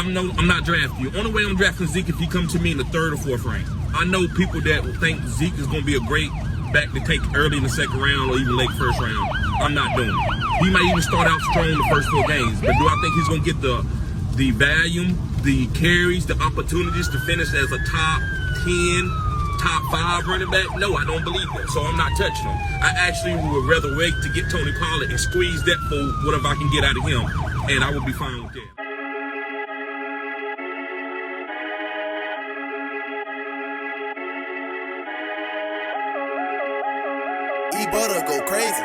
I'm not drafting you. Only way I'm drafting Zeke if he comes to me in the 3rd or 4th round. I know people that will think Zeke is going to be a great back to take early in the 2nd round or even late 1st round. I'm not doing it. He might even start out strong in the first 4 games, but do I think he's going to get the volume, the carries, the opportunities to finish as a top 10, top 5 running back? No, I don't believe that. So I'm not touching him. I actually would rather wait to get Tony Pollard and squeeze that for whatever I can get out of him, and I would be fine with that. E-Butter go crazy.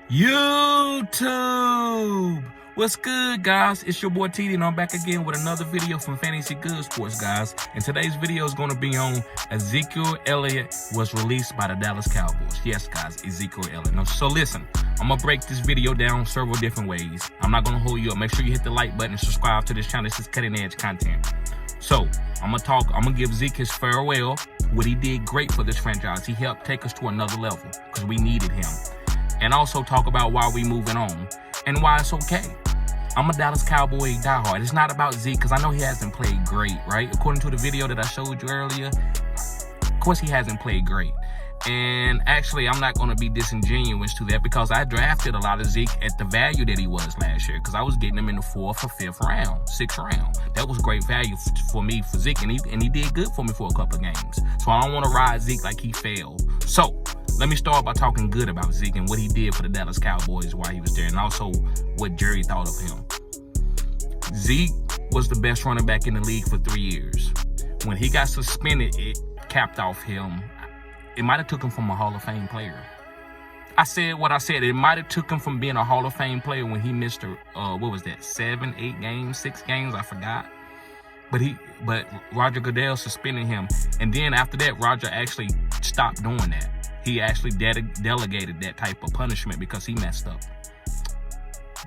YouTube, what's good, guys? It's your boy TD, and I'm back again with another video from Fantasy Good Sports, guys. And today's video is going to be on Ezekiel Elliott was released by the Dallas Cowboys. Yes, guys, Ezekiel Elliott. Now, so listen, I'm gonna break this video down several different ways. I'm not gonna hold you up. Make sure you hit the like button and subscribe to this channel. This is cutting edge content. So I'm gonna give Zeke his farewell, what he did great for this franchise. He helped take us to another level because we needed him. And also talk about why we moving on and why it's okay. I'm a Dallas Cowboy diehard. It's not about Zeke because I know he hasn't played great, right? According to the video that I showed you earlier, of course he hasn't played great. And actually, I'm not going to be disingenuous to that because I drafted a lot of Zeke at the value that he was last year because I was getting him in the 4th or 5th round, 6th round. That was great value for me for Zeke, and he did good for me for a couple of games. So I don't want to ride Zeke like he failed. So let me start by talking good about Zeke and what he did for the Dallas Cowboys while he was there, and also what Jerry thought of him. Zeke was the best running back in the league for 3 years. When he got suspended, it capped off him. It might have took him from a Hall of Fame player. I said what I said. It might have took him from being a Hall of Fame player when he missed, what was that, 7, 8 games, 6 games, I forgot. But Roger Goodell suspended him. And then after that, Roger actually stopped doing that. He actually delegated that type of punishment because he messed up.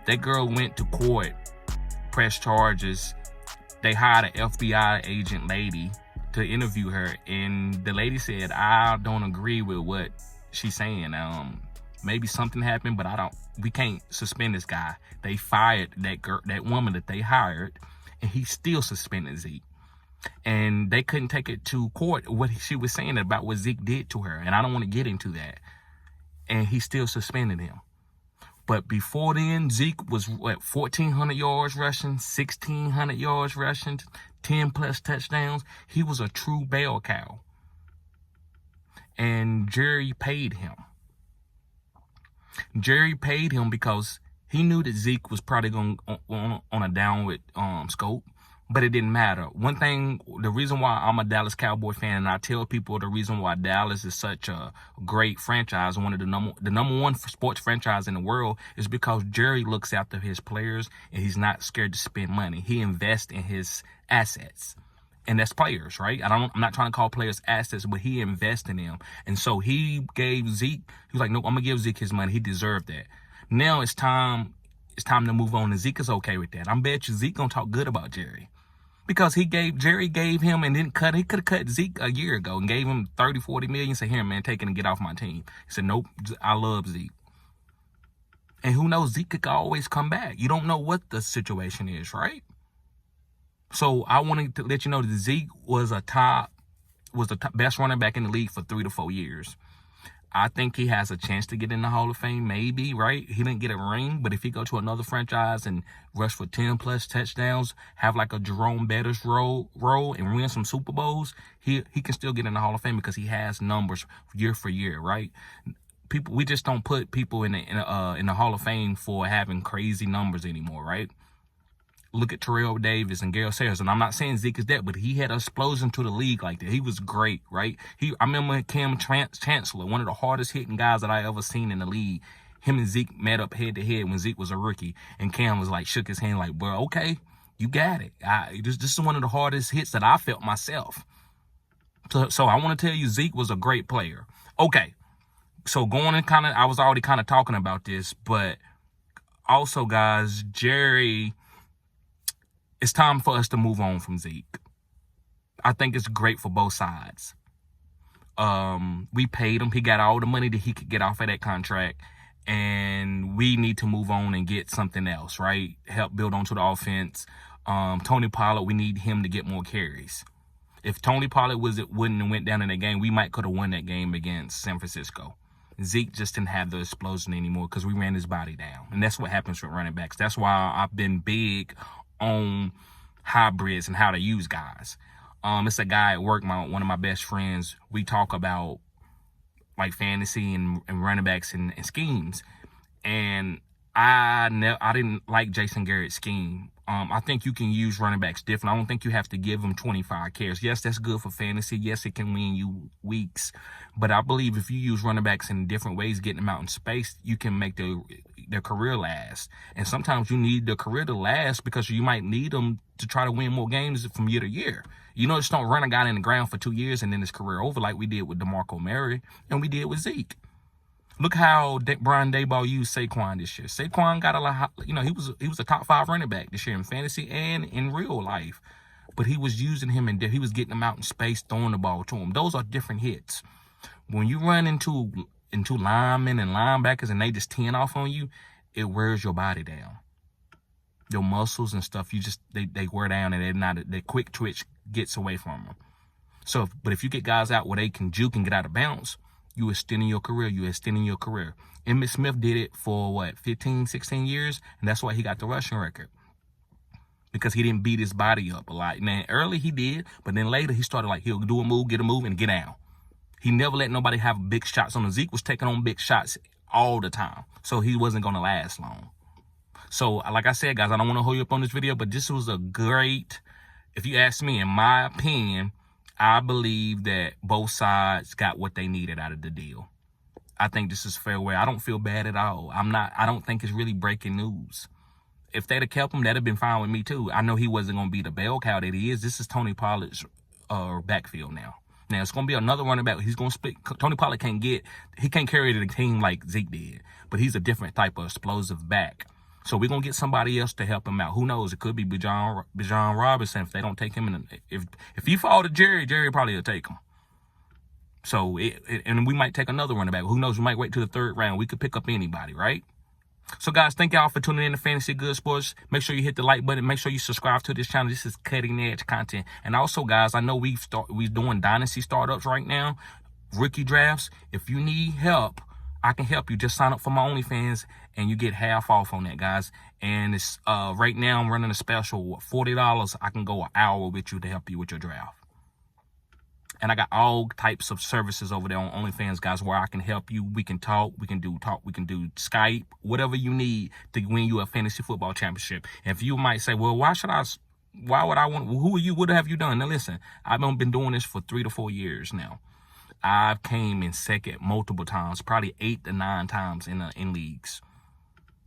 That girl went to court, pressed charges. They hired an FBI agent lady to interview her, and the lady said, I don't agree with what she's saying. Maybe something happened, but we can't suspend this guy. They fired that woman that they hired, and he still suspended Zeke. And they couldn't take it to court what she was saying about what Zeke did to her. And I don't want to get into that. And he still suspended him. But before then, Zeke was, 1,400 yards rushing, 1,600 yards rushing, 10 plus touchdowns. He was a true bell cow. And Jerry paid him. Jerry paid him because he knew that Zeke was probably going on a downward scope. But it didn't matter. One thing, the reason why I'm a Dallas Cowboy fan, and I tell people the reason why Dallas is such a great franchise, one of the number one sports franchise in the world, is because Jerry looks after his players and he's not scared to spend money. He invests in his assets. And that's players, right? I'm not trying to call players assets, but he invests in them. And so he gave Zeke, he was like, no, I'm going to give Zeke his money. He deserved that. Now it's time to move on, and Zeke is okay with that. I bet you Zeke going to talk good about Jerry. Because Jerry gave him and didn't cut. He could have cut Zeke a year ago and gave him 30, 40 million. Said, here, man, take it and get off my team. He said, nope, I love Zeke. And who knows, Zeke could always come back. You don't know what the situation is, right? So I wanted to let you know that Zeke was the best running back in the league for 3 to 4 years. I think he has a chance to get in the Hall of Fame, maybe, right? He didn't get a ring, but if he go to another franchise and rush for 10-plus touchdowns, have like a Jerome Bettis role and win some Super Bowls, he can still get in the Hall of Fame because he has numbers year for year, right? We just don't put people in the Hall of Fame for having crazy numbers anymore, right? Look at Terrell Davis and Gale Sayers, and I'm not saying Zeke is that, but he had an explosion to the league like that. He was great, right? I remember Cam Chancellor, one of the hardest hitting guys that I ever seen in the league. Him and Zeke met up head to head when Zeke was a rookie, and Cam was like, shook his hand like, bro, okay, you got it. This is one of the hardest hits that I felt myself. So I want to tell you, Zeke was a great player. Okay, so going and I was already kind of talking about this, but also, guys, Jerry, it's time for us to move on from Zeke. I think it's great for both sides. We paid him. He got all the money that he could get off of that contract. And we need to move on and get something else, right? Help build onto the offense. Tony Pollard, we need him to get more carries. If Tony Pollard wouldn't have went down in that game, we might could have won that game against San Francisco. Zeke just didn't have the explosion anymore because we ran his body down. And that's what happens with running backs. That's why I've been big on hybrids and how to use guys. It's a guy at work, one of my best friends. We talk about like fantasy and running backs and schemes. And I didn't like Jason Garrett's scheme. I think you can use running backs different. I don't think you have to give them 25 carries. Yes, that's good for fantasy. Yes, it can win you weeks. But I believe if you use running backs in different ways, getting them out in space, you can make their career last. And sometimes you need the career to last because you might need them to try to win more games from year to year. You know, just don't run a guy in the ground for 2 years and then his career over like we did with DeMarco Murray and we did with Zeke. Look how Brian Daboll used Saquon this year. Saquon got a lot, he was a top 5 running back this year in fantasy and in real life. But he was using him and he was getting him out in space, throwing the ball to him. Those are different hits. When you run into linemen and linebackers and they just 10 off on you, it wears your body down. Your muscles and stuff, they wear down and the quick twitch gets away from them. So, but if you get guys out where they can juke and get out of bounds, you extending your career. Emmitt Smith did it for 15, 16 years, and that's why he got the rushing record. Because he didn't beat his body up a lot. Now, early he did, but then later he started he'll do a move, get a move, and get down. He never let nobody have big shots on him. Zeke was taking on big shots all the time, so he wasn't going to last long. So, like I said, guys, I don't want to hold you up on this video, but this was a great, if you ask me, in my opinion, I believe that both sides got what they needed out of the deal. I think this is fair way. I don't feel bad at all. I don't think it's really breaking news. If they'd have kept him, that'd have been fine with me too. I know he wasn't going to be the bell cow that he is. This is Tony Pollard's backfield now. Now, it's going to be another running back. He's going to split. Tony Pollard can't carry the team like Zeke did, but he's a different type of explosive back. So we're going to get somebody else to help him out. Who knows? It could be Bijan Robinson if they don't take him. If he fall to Jerry probably will take him. So, and we might take another running back. Who knows? We might wait till the 3rd round. We could pick up anybody, right? So, guys, thank y'all for tuning in to Fantasy Good Sports. Make sure you hit the like button. Make sure you subscribe to this channel. This is cutting-edge content. And also, guys, I know we're doing dynasty startups right now, rookie drafts. If you need help, I can help you. Just sign up for my OnlyFans and you get half off on that, guys. And it's right now I'm running a special, $40. I can go an hour with you to help you with your draft. And I got all types of services over there on OnlyFans, guys, where I can help you. We can talk, we can do Skype, whatever you need to win you a fantasy football championship. If you might say, well, why would I want, who are you? What have you done? Now listen, I've been doing this for 3 to 4 years now. I've came in second multiple times, probably 8 to 9 times in leagues.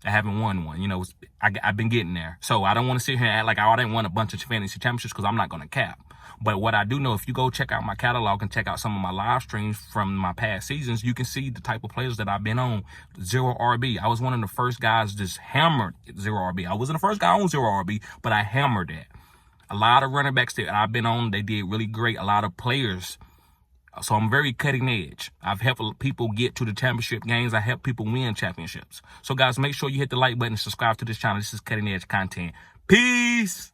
I haven't won one. I've been getting there. So I don't want to sit here and act like I didn't win a bunch of fantasy championships because I'm not going to cap. But what I do know, if you go check out my catalog and check out some of my live streams from my past seasons, you can see the type of players that I've been on. 0 RB. I was one of the first guys just hammered 0 RB. I wasn't the first guy on 0 RB, but I hammered that. A lot of running backs that I've been on, they did really great. A lot of players. So I'm very cutting edge. I've helped people get to the championship games. I help people win championships. So guys, make sure you hit the like button and subscribe to this channel. This is cutting edge content. Peace.